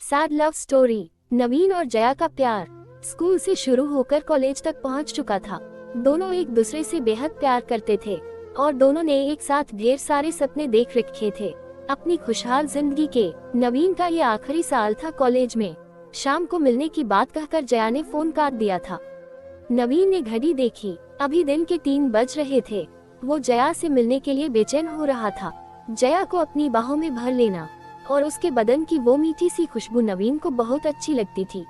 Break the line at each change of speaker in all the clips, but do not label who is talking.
Sad love story. नवीन और जया का प्यार स्कूल से शुरू होकर कॉलेज तक पहुंच चुका था। दोनों एक दूसरे से बेहद प्यार करते थे और दोनों ने एक साथ ढेर सारे सपने देख रखे थे अपनी खुशहाल जिंदगी के। नवीन का ये आखिरी साल था कॉलेज में। शाम को मिलने की बात कहकर जया ने फोन काट दिया था। नवीन ने घड़ी देखी, अभी दिन के 3 बज रहे थे। वो जया से मिलने के लिए बेचैन हो रहा था। जया को अपनी बाहों में भर लेना और उसके बदन की वो मीठी सी खुशबू नवीन को बहुत अच्छी लगती थी।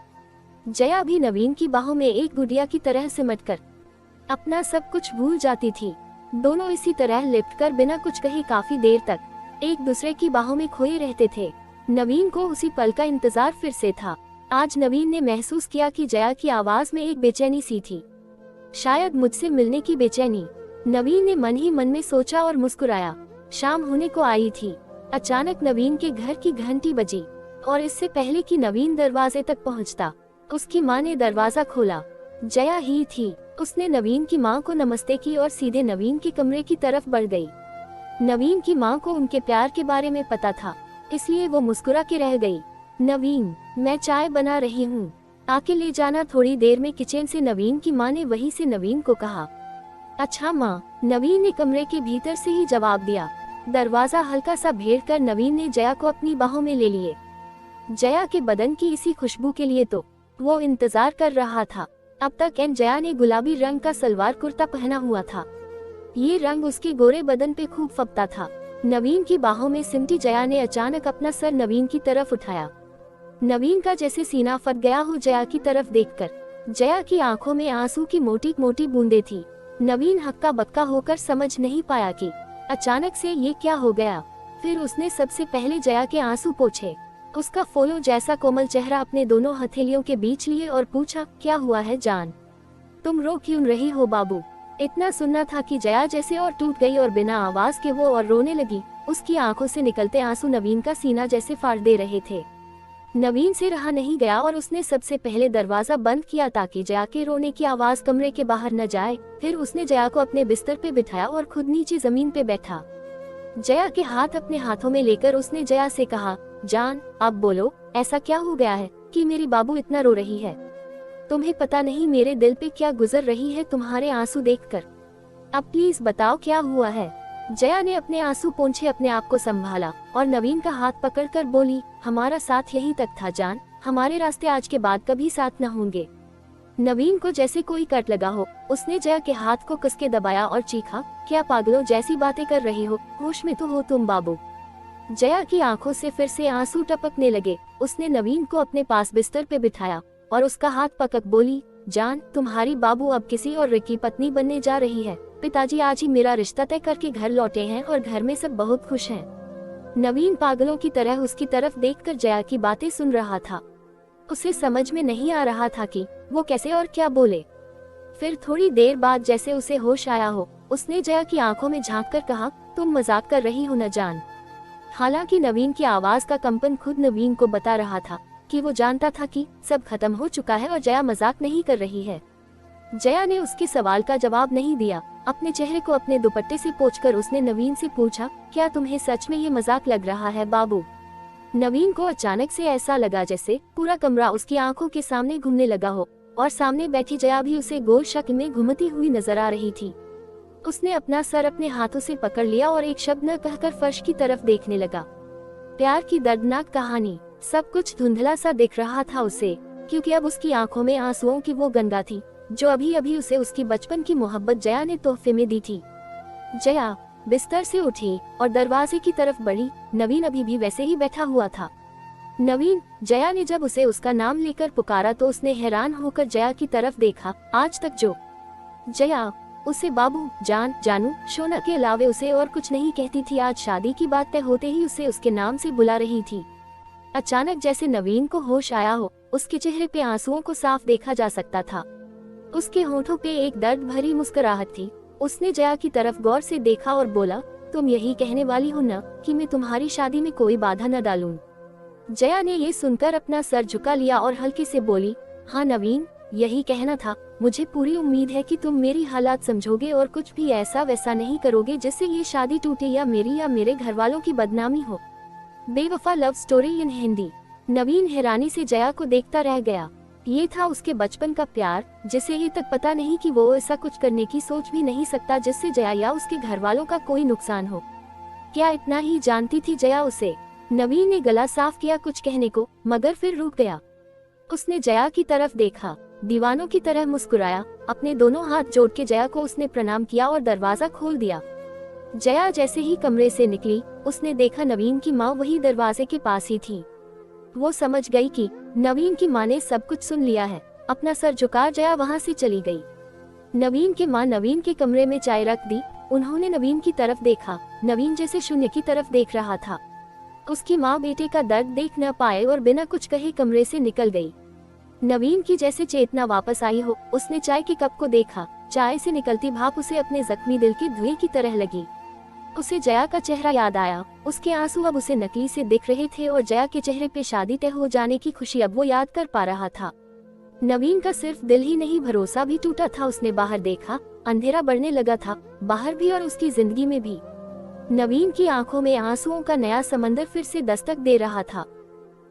जया भी नवीन की बाहों में एक गुड़िया की तरह सिमटकर अपना सब कुछ भूल जाती थी। दोनों इसी तरह लिपटकर बिना कुछ कहे काफी देर तक एक दूसरे की बाहों में खोए रहते थे। नवीन को उसी पल का इंतजार फिर से था। आज नवीन ने महसूस किया कि जया की आवाज में एक बेचैनी सी थी, शायद मुझसे मिलने की बेचैनी। नवीन ने मन ही मन में सोचा और मुस्कुराया। शाम होने को आई थी। अचानक नवीन के घर की घंटी बजी और इससे पहले कि नवीन दरवाजे तक पहुंचता, उसकी मां ने दरवाजा खोला। जया ही थी। उसने नवीन की मां को नमस्ते की और सीधे नवीन के कमरे की तरफ बढ़ गई। नवीन की मां को उनके प्यार के बारे में पता था, इसलिए वो मुस्कुरा के रह गई। नवीन, मैं चाय बना रही हूँ, आके ले जाना थोड़ी देर में किचन से, नवीन की मां ने वहीं से नवीन को कहा। अच्छा माँ, नवीन ने कमरे के भीतर से ही जवाब दिया। दरवाजा हल्का सा भेड़ कर नवीन ने जया को अपनी बाहों में ले लिए। जया के बदन की इसी खुशबू के लिए तो वो इंतजार कर रहा था। अब तक जया ने गुलाबी रंग का सलवार कुर्ता पहना हुआ था। ये रंग उसके गोरे बदन पे खूब फबता था। नवीन की बाहों में सिमटी जया ने अचानक अपना सर नवीन की तरफ उठाया। नवीन का जैसे सीना फट गया हो जया की तरफ देखकर। जया की आंखों में आंसू की मोटी मोटी बूंदें थी। नवीन हक्का बक्का होकर समझ नहीं पाया कि अचानक से ये क्या हो गया। फिर उसने सबसे पहले जया के आंसू पोंछे। उसका फूलों जैसा कोमल चेहरा अपने दोनों हथेलियों के बीच लिए और पूछा, क्या हुआ है जान, तुम रो क्यों रही हो बाबू। इतना सुनना था कि जया जैसे और टूट गई और बिना आवाज के वो और रोने लगी। उसकी आंखों से निकलते आंसू नवीन का सीना जैसे फाड़ दे रहे थे। नवीन से रहा नहीं गया और उसने सबसे पहले दरवाजा बंद किया ताकि जया के रोने की आवाज कमरे के बाहर न जाए। फिर उसने जया को अपने बिस्तर पे बिठाया और खुद नीचे जमीन पे बैठा। जया के हाथ अपने हाथों में लेकर उसने जया से कहा, जान अब बोलो, ऐसा क्या हो गया है कि मेरी बाबू इतना रो रही है। तुम्हें पता नहीं मेरे दिल पे क्या गुजर रही है तुम्हारे आंसू देखकर। अब प्लीज बताओ क्या हुआ है। जया ने अपने आंसू पोंछे अपने आप को संभाला और नवीन का हाथ पकड़कर बोली, हमारा साथ यहीं तक था जान, हमारे रास्ते आज के बाद कभी साथ न होंगे। नवीन को जैसे कोई कट लगा हो। उसने जया के हाथ को कस के दबाया और चीखा, क्या पागलों जैसी बातें कर रही हो, होश में तो हो तुम बाबू। जया की आंखों से फिर से आंसू टपकने लगे। उसने नवीन को अपने पास बिस्तर पे बिठाया और उसका हाथ पकड़ बोली, जान तुम्हारी बाबू अब किसी और की पत्नी बनने जा रही है। पिताजी आज ही मेरा रिश्ता तय करके घर लौटे हैं और घर में सब बहुत खुश हैं। नवीन पागलों की तरह उसकी तरफ देखकर जया की बातें सुन रहा था। उसे समझ में नहीं आ रहा था कि वो कैसे और क्या बोले। फिर थोड़ी देर बाद जैसे उसे होश आया हो, उसने जया की आंखों में झांककर कहा, तुम मजाक कर रही हो न जान। हालांकि नवीन की आवाज का कंपन खुद नवीन को बता रहा था कि वो जानता था कि सब खत्म हो चुका है और जया मजाक नहीं कर रही है। जया ने उसके सवाल का जवाब नहीं दिया। अपने चेहरे को अपने दुपट्टे से पोंछकर उसने नवीन से पूछा, क्या तुम्हें सच में ये मजाक लग रहा है बाबू। नवीन को अचानक से ऐसा लगा जैसे पूरा कमरा उसकी आंखों के सामने घूमने लगा हो और सामने बैठी जया भी उसे गोल शक्ल में घूमती हुई नजर आ रही थी। उसने अपना सर अपने हाथों से पकड़ लिया और एक शब्द न कहकर फर्श की तरफ देखने लगा। प्यार की दर्दनाक कहानी। सब कुछ धुंधला सा दिख रहा था उसे, क्योंकि अब उसकी आंखों में आंसुओं की वो गंगा थी जो अभी अभी उसे उसकी बचपन की मोहब्बत जया ने तोहफे में दी थी। जया बिस्तर से उठी और दरवाजे की तरफ बढ़ी। नवीन अभी भी वैसे ही बैठा हुआ था। नवीन। जया ने जब उसे उसका नाम लेकर पुकारा तो उसने हैरान होकर जया की तरफ देखा। आज तक जो जया उसे बाबू, जान, जानू, शोना के अलावे उसे और कुछ नहीं कहती थी, आज शादी की बात तय होते ही उसे उसके नाम से बुला रही थी। अचानक जैसे नवीन को होश आया हो, उसके चेहरे पे आंसुओं को साफ देखा जा सकता था। उसके होठों पे एक दर्द भरी मुस्कुराहट थी। उसने जया की तरफ गौर से देखा और बोला, तुम यही कहने वाली हो न कि मैं तुम्हारी शादी में कोई बाधा न डालूं। जया ने ये सुनकर अपना सर झुका लिया और हल्के से बोली, हाँ नवीन, यही कहना था। मुझे पूरी उम्मीद है कि तुम मेरी हालात समझोगे और कुछ भी ऐसा वैसा नहीं करोगे जिससे ये शादी टूटे या मेरी या मेरे घर वालों की बदनामी हो। बेवफा लव स्टोरी इन हिंदी। नवीन हैरानी से जया को देखता रह गया। ये था उसके बचपन का प्यार, जिसे ये तक पता नहीं कि वो ऐसा कुछ करने की सोच भी नहीं सकता जिससे जया या उसके घर वालों का कोई नुकसान हो। क्या इतना ही जानती थी जया उसे? नवीन ने गला साफ किया कुछ कहने को, मगर फिर रुक गया। उसने जया की तरफ देखा, दीवानों की तरह मुस्कुराया, अपने दोनों हाथ जोड़ के जया को उसने प्रणाम किया और दरवाजा खोल दिया। जया जैसे ही कमरे से निकली, उसने देखा नवीन की माँ वही दरवाजे के पास ही थी। वो समझ गई कि नवीन की माँ ने सब कुछ सुन लिया है। अपना सर झुका जया वहाँ से चली गई। नवीन के माँ नवीन के कमरे में चाय रख दी। उन्होंने नवीन की तरफ देखा। नवीन जैसे शून्य की तरफ देख रहा था। उसकी माँ बेटे का दर्द देख न पाए और बिना कुछ कहे कमरे से निकल गई। नवीन की जैसे चेतना वापस आई हो, उसने चाय के कप को देखा। चाय से निकलती भाप उसे अपने जख्मी दिल के धुएं की तरह लगी। उसे जया का चेहरा याद आया। उसके आंसू अब उसे नकली से दिख रहे थे और जया के चेहरे पे शादी तय हो जाने की खुशी अब वो याद कर पा रहा था। नवीन का सिर्फ दिल ही नहीं, भरोसा भी टूटा था। उसने बाहर देखा, अंधेरा बढ़ने लगा था, बाहर भी और उसकी जिंदगी में भी। नवीन की आंखों में आंसुओं का नया समंदर फिर से दस्तक दे रहा था।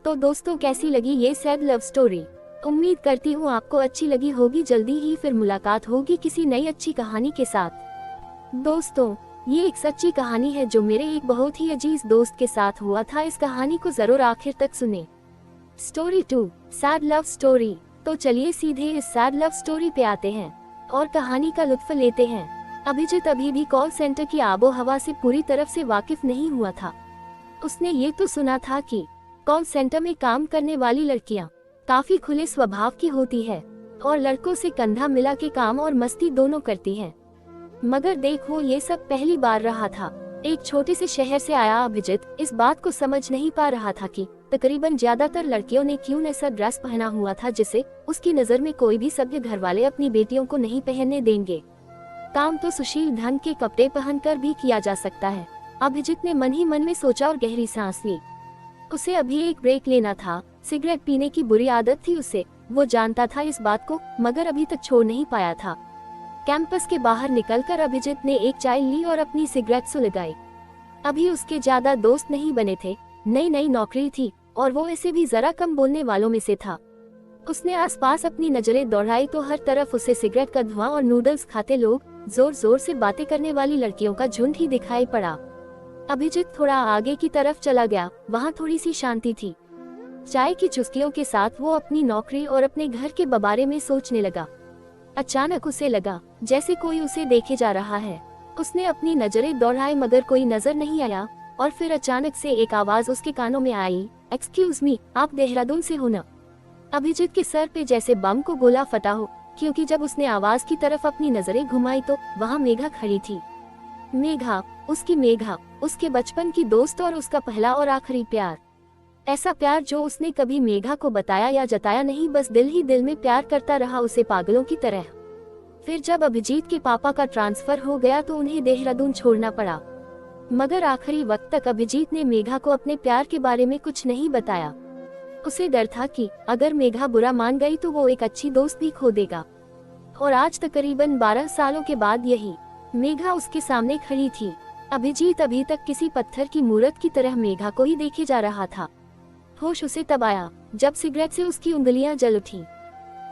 तो दोस्तों, कैसी लगी ये सैड लव स्टोरी? उम्मीद करती हूँ आपको अच्छी लगी होगी। जल्दी ही फिर मुलाकात होगी किसी नई अच्छी कहानी के साथ। दोस्तों, ये एक सच्ची कहानी है जो मेरे एक बहुत ही अजीज दोस्त के साथ हुआ था। इस कहानी को जरूर आखिर तक सुने। Story 2, sad love story. तो चलिए सीधे इस सैड लव स्टोरी पे आते हैं और कहानी का लुत्फ लेते हैं। अभिजीत अभी भी कॉल सेंटर की आबो हवा से पूरी तरफ से वाकिफ नहीं हुआ था। उसने ये तो सुना था कि कॉल सेंटर में काम करने वाली लड़कियां काफी खुले स्वभाव की होती है और लड़कों से कंधा मिला के काम और मस्ती दोनों करती हैं। मगर देखो, ये सब पहली बार रहा था। एक छोटे से शहर से आया अभिजीत इस बात को समझ नहीं पा रहा था कि तकरीबन ज्यादातर लड़कियों ने क्यों ऐसा ड्रेस पहना हुआ था जिसे उसकी नजर में कोई भी सभ्य घर वाले अपनी बेटियों को नहीं पहनने देंगे। काम तो सुशील ढंग के कपड़े पहनकर भी किया जा सकता है। अभिजीत ने मन ही मन में सोचा और गहरी सांस ली। उसे अभी एक ब्रेक लेना था। सिगरेट पीने की बुरी आदत थी उसे, वो जानता था इस बात को, मगर अभी तक छोड़ नहीं पाया था। कैंपस के बाहर निकलकर अभिजीत ने एक चाय ली और अपनी सिगरेट सुलगाई। अभी उसके ज्यादा दोस्त नहीं बने थे, नई नई नौकरी थी और वो ऐसे भी जरा कम बोलने वालों में से था। उसने आसपास अपनी नजरें दौड़ाई तो हर तरफ उसे सिगरेट का धुआं और नूडल्स खाते लोग, जोर जोर से बातें करने वाली लड़कियों का झुंड ही दिखाई पड़ा। अभिजीत थोड़ा आगे की तरफ चला गया। वहाँ थोड़ी सी शांति थी। चाय की चुस्कियों के साथ वो अपनी नौकरी और अपने घर के बारे में सोचने लगा। अचानक उसे लगा जैसे कोई उसे देखे जा रहा है। उसने अपनी नजरें दौड़ाई मगर कोई नजर नहीं आया और फिर अचानक से एक आवाज उसके कानों में आई, एक्सक्यूज मी, आप देहरादून से हो ना? अभिजीत के सर पे जैसे बम को गोला फटा हो, क्योंकि जब उसने आवाज की तरफ अपनी नजरें घुमाई तो वहाँ मेघा खड़ी थी। मेघा, उसके बचपन की दोस्त और उसका पहला और आखिरी प्यार। ऐसा प्यार जो उसने कभी मेघा को बताया या जताया नहीं, बस दिल ही दिल में प्यार करता रहा उसे पागलों की तरह। फिर जब अभिजीत के पापा का ट्रांसफर हो गया तो उन्हें देहरादून छोड़ना पड़ा, मगर आखिरी वक्त तक अभिजीत ने मेघा को अपने प्यार के बारे में कुछ नहीं बताया। उसे डर था कि अगर मेघा बुरा मान गई तो वो एक अच्छी दोस्त भी खो देगा। और आज तकरीबन 12 सालों के बाद यही मेघा उसके सामने खड़ी थी। अभिजीत अभी तक किसी पत्थर की मूर्त की तरह मेघा को ही देखे जा रहा था। होश उसे तब आया जब सिगरेट से उसकी उंगलियां जल उठी।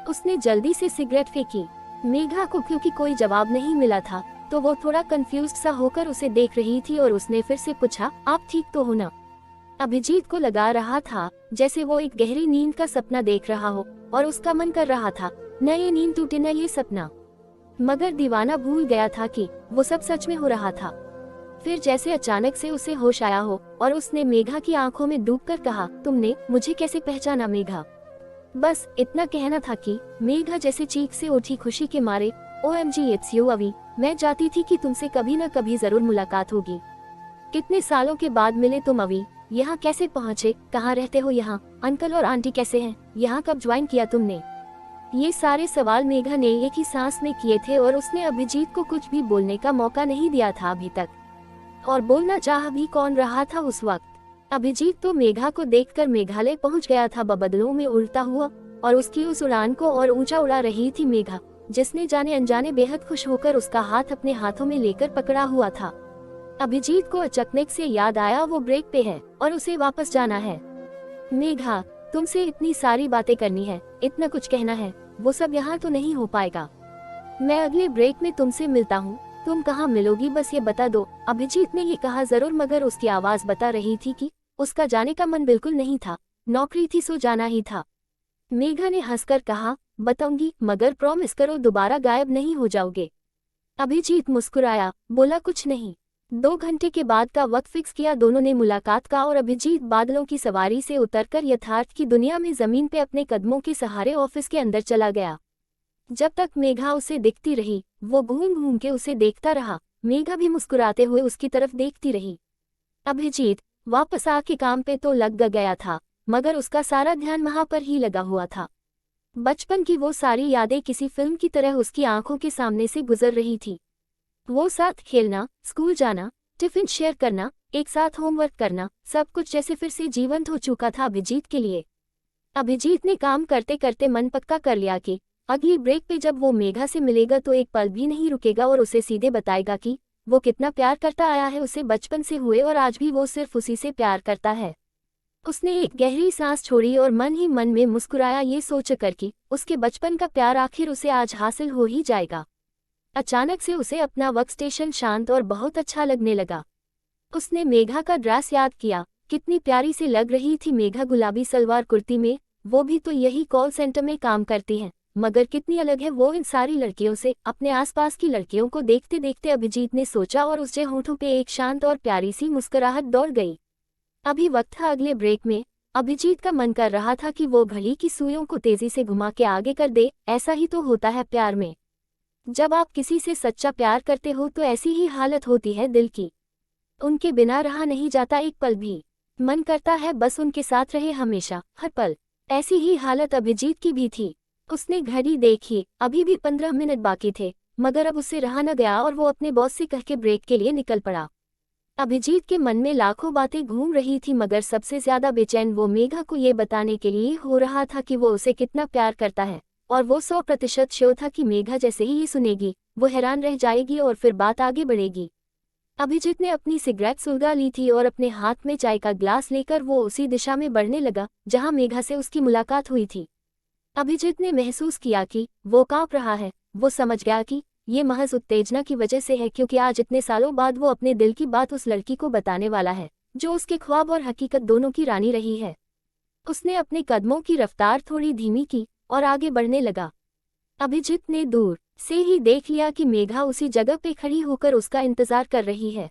उसने जल्दी से सिगरेट फेंकी। मेघा को क्योंकि कोई जवाब नहीं मिला था तो वो थोड़ा कंफ्यूज्ड सा होकर उसे देख रही थी और उसने फिर से पूछा, आप ठीक तो हो ना? अभिजीत को लगा रहा था जैसे वो एक गहरी नींद का सपना देख रहा हो और उसका मन कर रहा था न ये नींद टूटे न ये सपना। मगर दीवाना भूल गया था कि वो सब सच में हो रहा था। फिर जैसे अचानक से उसे होश आया हो और उसने मेघा की आंखों में डूबकर कहा, तुमने मुझे कैसे पहचाना मेघा? बस इतना कहना था कि मेघा जैसे चीख से उठी खुशी के मारे, OMG इट्स यू अवी, मैं चाहती थी कि तुमसे कभी न कभी जरूर मुलाकात होगी। कितने सालों के बाद मिले तुम अवी, यहाँ कैसे पहुँचे, कहाँ रहते हो यहाँ, अंकल और आंटी कैसे हैं, यहाँ कब ज्वाइन किया तुमने? ये सारे सवाल मेघा ने एक ही सांस में किए थे और उसने अभिजीत को कुछ भी बोलने का मौका नहीं दिया था अभी तक। और बोलना चाह भी कौन रहा था उस वक्त? अभिजीत तो मेघा को देखकर मेघालय पहुंच गया था बदलों में उड़ता हुआ, और उसकी उस उड़ान को और ऊंचा उड़ा रही थी मेघा, जिसने जाने अनजाने बेहद खुश होकर उसका हाथ अपने हाथों में लेकर पकड़ा हुआ था। अभिजीत को अचानक से याद आया वो ब्रेक पे है और उसे वापस जाना है। मेघा, तुमसे इतनी सारी बातें करनी है, इतना कुछ कहना है, वो सब यहाँ तो नहीं हो पाएगा। मैं अगले ब्रेक में तुमसे मिलता हूँ, तुम कहाँ मिलोगी बस ये बता दो। अभिजीत ने ये कहा जरूर, मगर उसकी आवाज बता रही थी कि उसका जाने का मन बिल्कुल नहीं था, नौकरी थी सो जाना ही था। मेघा ने हंसकर कहा, बताऊंगी, मगर प्रॉमिस करो दोबारा गायब नहीं हो जाओगे। अभिजीत मुस्कुराया, बोला कुछ नहीं। 2 घंटे के बाद का वक्त फिक्स किया दोनों ने मुलाकात का, और अभिजीत बादलों की सवारी से उतरकर यथार्थ की दुनिया में जमीन पे अपने कदमों के सहारे ऑफिस के अंदर चला गया। जब तक मेघा उसे दिखती रही, वो घूम घूम के उसे देखता रहा। मेघा भी मुस्कुराते हुए उसकी तरफ देखती रही। अभिजीत वापस आके काम पे तो लग गया था, मगर उसका सारा ध्यान वहां पर ही लगा हुआ था। बचपन की वो सारी यादें किसी फिल्म की तरह उसकी आंखों के सामने से गुजर रही थी। वो साथ खेलना, स्कूल जाना, टिफिन शेयर करना, एक साथ होमवर्क करना, सब कुछ जैसे फिर से जीवंत हो चुका था अभिजीत के लिए। अभिजीत ने काम करते करते मन पक्का कर लिया कि अगली ब्रेक पे जब वो मेघा से मिलेगा तो एक पल भी नहीं रुकेगा और उसे सीधे बताएगा कि वो कितना प्यार करता आया है उसे बचपन से हुए, और आज भी वो सिर्फ उसी से प्यार करता है। उसने एक गहरी सांस छोड़ी और मन ही मन में मुस्कुराया, ये सोचकर कि उसके बचपन का प्यार आखिर उसे आज हासिल हो ही जाएगा। अचानक से उसे अपना वर्कस्टेशन शांत और बहुत अच्छा लगने लगा। उसने मेघा का ड्रेस याद किया, कितनी प्यारी सी लग रही थी मेघा गुलाबी सलवार कुर्ती में, वो भी तो यही कॉल सेंटर में काम करती है, मगर कितनी अलग है वो इन सारी लड़कियों से। अपने आसपास की लड़कियों को देखते देखते अभिजीत ने सोचा, और उसके होठों पे एक शांत और प्यारी सी मुस्कुराहट दौड़ गई। अभी वक्त था अगले ब्रेक में। अभिजीत का मन कर रहा था कि वो घड़ी की सुइयों को तेजी से घुमा के आगे कर दे। ऐसा ही तो होता है प्यार में, जब आप किसी से सच्चा प्यार करते हो तो ऐसी ही हालत होती है दिल की, उनके बिना रहा नहीं जाता एक पल भी, मन करता है बस उनके साथ रहे हमेशा, हर पल। ऐसी ही हालत अभिजीत की भी थी। उसने घड़ी देखी, अभी भी 15 मिनट बाकी थे, मगर अब उससे रहा न गया और वो अपने बॉस से कह के ब्रेक के लिए निकल पड़ा। अभिजीत के मन में लाखों बातें घूम रही थी, मगर सबसे ज्यादा बेचैन वो मेघा को ये बताने के लिए हो रहा था कि वो उसे कितना प्यार करता है, और वो 100% श्योर था कि मेघा जैसे ही ये सुनेगी वो हैरान रह जाएगी और फिर बात आगे बढ़ेगी। अभिजीत ने अपनी सिगरेट सुलगा ली थी और अपने हाथ में चाय का ग्लास लेकर वो उसी दिशा में बढ़ने लगा जहां मेघा से उसकी मुलाकात हुई थी। अभिजीत ने महसूस किया कि वो कांप रहा है। वो समझ गया कि ये महज उत्तेजना की वजह से है, क्योंकि आज इतने सालों बाद वो अपने दिल की बात उस लड़की को बताने वाला है जो उसके ख्वाब और हकीकत दोनों की रानी रही है। उसने अपने कदमों की रफ्तार थोड़ी धीमी की और आगे बढ़ने लगा। अभिजीत ने दूर से ही देख लिया कि मेघा उसी जगह पे खड़ी होकर उसका इंतजार कर रही है।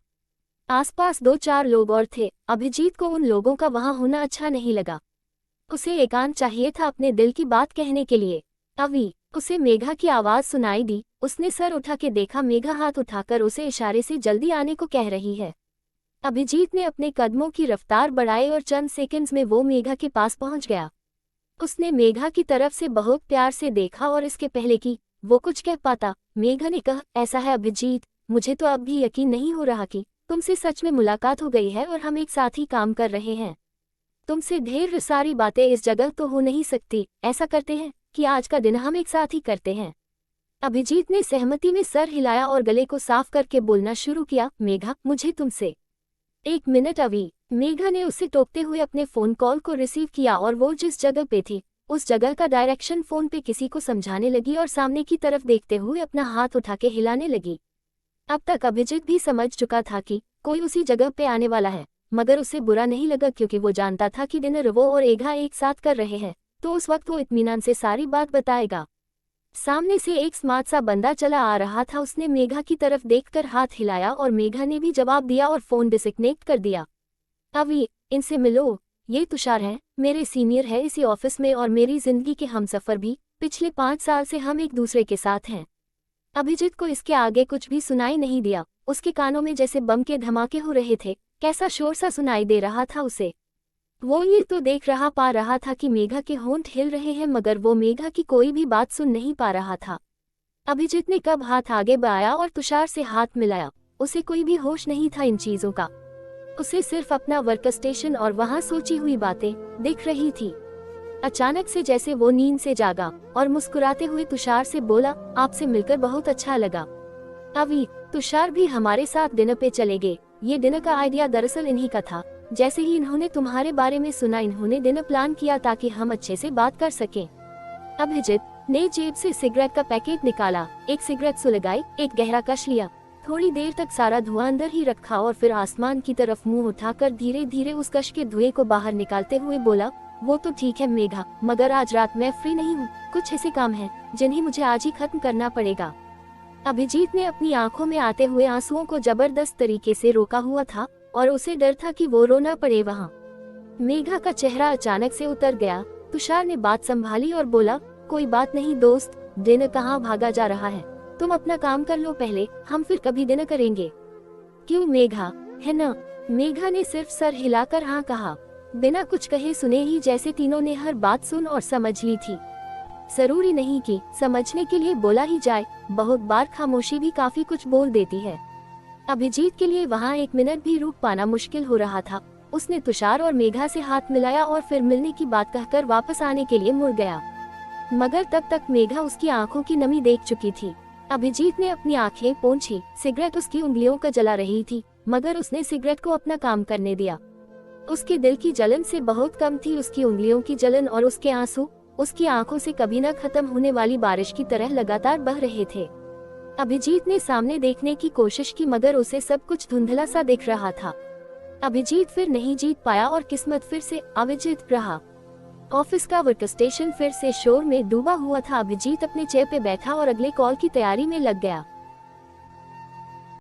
आसपास 2-4 लोग और थे। अभिजीत को उन लोगों का वहां होना अच्छा नहीं लगा। उसे एकांत चाहिए था अपने दिल की बात कहने के लिए। अभी उसे मेघा की आवाज सुनाई दी। उसने सर उठा के देखा, मेघा हाथ उठाकर उसे इशारे से जल्दी आने को कह रही है। अभिजीत ने अपने कदमों की रफ्तार बढ़ाई और चंद सेकंड्स में वो मेघा के पास पहुंच गया। उसने मेघा की तरफ से बहुत प्यार से देखा और इसके पहले कि वो कुछ कह पाता, मेघा ने कहा, ऐसा है अभिजीत, मुझे तो अब भी यकीन नहीं हो रहा कि तुमसे सच में मुलाकात हो गई है और हम एक साथ ही काम कर रहे हैं। तुमसे ढेर सारी बातें इस जगह तो हो नहीं सकती। ऐसा करते हैं कि आज का दिन हम एक साथ ही करते हैं। अभिजीत ने सहमति में सर हिलाया और गले को साफ करके बोलना शुरू किया, मेघा, मुझे तुमसे 1 मिनट। अभी मेघा ने उसे टोकते हुए अपने फोन कॉल को रिसीव किया और वो जिस जगह पे थी उस जगह का डायरेक्शन फोन पे किसी को समझाने लगी और सामने की तरफ देखते हुए अपना हाथ उठा के हिलाने लगी। अब तक अभिजीत भी समझ चुका था कि कोई उसी जगह पे आने वाला है, मगर उसे बुरा नहीं लगा क्योंकि वो जानता था कि डिनर वो और मेघा एक साथ कर रहे हैं, तो उस वक्त वो इत्मीनान से सारी बात बताएगा। सामने से एक स्मार्ट सा बंदा चला आ रहा था। उसने मेघा की तरफ देखकर हाथ हिलाया और मेघा ने भी जवाब दिया और फोन डिस्कनेक्ट कर दिया। अभी इनसे मिलो, ये तुषार है, मेरे सीनियर है इसी ऑफिस में और मेरी जिंदगी के हमसफर भी। पिछले 5 साल से हम एक दूसरे के साथ हैं। अभिजीत को इसके आगे कुछ भी सुनाई नहीं दिया। उसके कानों में जैसे बम के धमाके हो रहे थे, कैसा शोर सा सुनाई दे रहा था उसे। वो ये तो देख पा रहा था कि मेघा के होंठ हिल रहे हैं, मगर वो मेघा की कोई भी बात सुन नहीं पा रहा था। अभिजीत ने कब हाथ आगे बढ़ाया और तुषार से हाथ मिलाया। उसे कोई भी होश नहीं था इन चीजों का। उसे सिर्फ अपना वर्क स्टेशन और वहां सोची हुई बातें दिख रही थी। अचानक से जैसे वो नींद से जागा और मुस्कुराते हुए तुषार से बोला, आपसे मिलकर बहुत अच्छा लगा। अभी तुषार भी हमारे साथ डिनर पे चले गए। ये डिनर का आइडिया दरअसल इन्हीं का था। जैसे ही इन्होंने तुम्हारे बारे में सुना इन्होंने डिनर प्लान किया ताकि हम अच्छे से बात कर सकें। अभिजीत ने जेब से सिगरेट का पैकेट निकाला, एक सिगरेट सुलगाई, एक गहरा कश लिया, थोड़ी देर तक सारा धुआं अंदर ही रखा और फिर आसमान की तरफ मुंह उठाकर धीरे धीरे उस कश के धुएं को बाहर निकालते हुए बोला, वो तो ठीक है मेघा, मगर आज रात मैं फ्री नहीं हूँ। कुछ ऐसे काम हैं जिन्हें मुझे आज ही खत्म करना पड़ेगा। अभिजीत ने अपनी आंखों में आते हुए आंसुओं को जबरदस्त तरीके से रोका हुआ था और उसे डर था कि वो रो न पड़े वहाँ। मेघा का चेहरा अचानक से उतर गया। तुषार ने बात संभाली और बोला, कोई बात नहीं दोस्त, डिनर कहाँ भागा जा रहा है, तुम अपना काम कर लो पहले, हम फिर कभी डिनर करेंगे। क्यों मेघा, है ना? मेघा ने सिर्फ सर हिलाकर हाँ कहा, बिना कुछ कहे सुने ही जैसे तीनों ने हर बात सुन और समझ ली थी। जरूरी नहीं कि समझने के लिए बोला ही जाए, बहुत बार खामोशी भी काफी कुछ बोल देती है। अभिजीत के लिए वहाँ 1 मिनट भी रुक पाना मुश्किल हो रहा था। उसने तुषार और मेघा से हाथ मिलाया और फिर मिलने की बात कहकर वापस आने के लिए मुड़ गया, मगर तब तक मेघा उसकी आंखों की नमी देख चुकी थी। अभिजीत ने अपनी आंखें पोंछी, सिगरेट उसकी उंगलियों का जला रही थी, मगर उसने सिगरेट को अपना काम करने दिया। उसके दिल की जलन से बहुत कम थी उसकी उंगलियों की जलन, और उसके आंसू उसकी आंखों से कभी न खत्म होने वाली बारिश की तरह लगातार बह रहे थे। अभिजीत ने सामने देखने की कोशिश की, मगर उसे सब कुछ धुंधला सा दिख रहा था। अभिजीत फिर नहीं जीत पाया और किस्मत फिर से अविजित रहा। ऑफिस का वर्क स्टेशन फिर से शोर में डूबा हुआ था। अभिजीत अपने चेयर पे बैठा और अगले कॉल की तैयारी में लग गया।